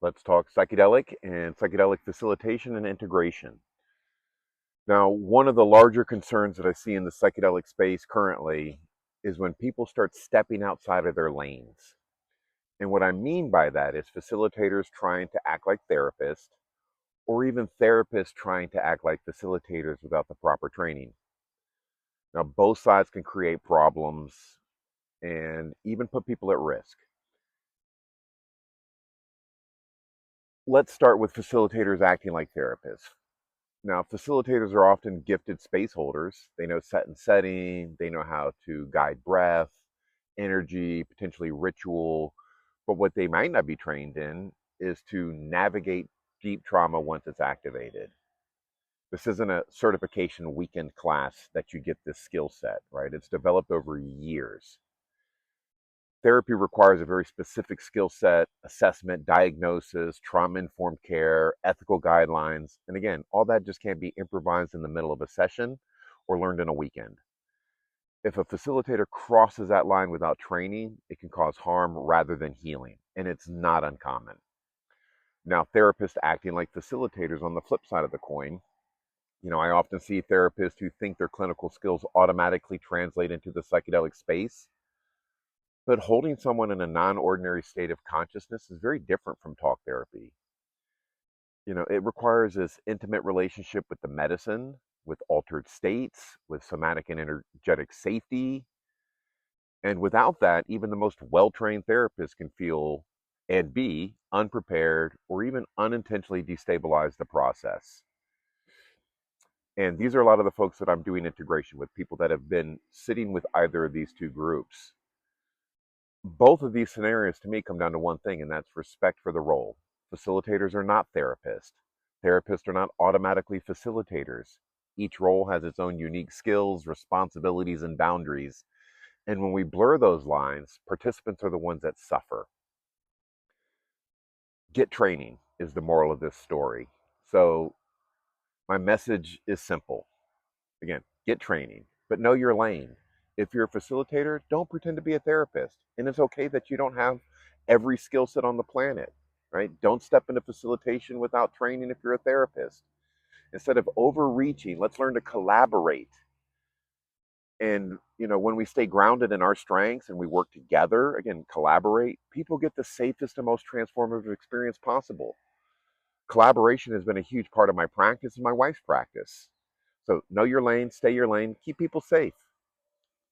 Let's talk psychedelic and psychedelic facilitation and integration. Now, one of the larger concerns that I see in the psychedelic space currently is when people start stepping outside of their lanes. And what I mean by that is facilitators trying to act like therapists, or even therapists trying to act like facilitators without the proper training. Now, both sides can create problems and even put people at risk. Let's start with facilitators acting like therapists. Now, facilitators are often gifted space holders. They know set and setting, they know how to guide breath, energy, potentially ritual. But what they might not be trained in is to navigate deep trauma once it's activated. This isn't a certification weekend class that you get this skill set, right? It's developed over years. Therapy requires a very specific skill set, assessment, diagnosis, trauma informed care, ethical guidelines. And again, all that just can't be improvised in the middle of a session or learned in a weekend. If a facilitator crosses that line without training, it can cause harm rather than healing. And it's not uncommon. Now, therapists acting like facilitators on the flip side of the coin. I often see therapists who think their clinical skills automatically translate into the psychedelic space. But holding someone in a non-ordinary state of consciousness is very different from talk therapy. It requires this intimate relationship with the medicine, with altered states, with somatic and energetic safety. And without that, even the most well-trained therapist can feel and be unprepared or even unintentionally destabilize the process. And these are a lot of the folks that I'm doing integration with, people that have been sitting with either of these two groups. Both of these scenarios to me come down to one thing, and that's respect for the role. Facilitators are not therapists. Therapists are not automatically facilitators. Each role has its own unique skills, responsibilities, and boundaries. And when we blur those lines, participants are the ones that suffer. Get training is the moral of this story. So my message is simple. Again, get training, but know your lane. If you're a facilitator, don't pretend to be a therapist. And it's okay that you don't have every skill set on the planet, right? Don't step into facilitation without training if you're a therapist. Instead of overreaching, let's learn to collaborate. And, when we stay grounded in our strengths and we work together, again, collaborate, people get the safest and most transformative experience possible. Collaboration has been a huge part of my practice and my wife's practice. So know your lane, stay your lane, keep people safe.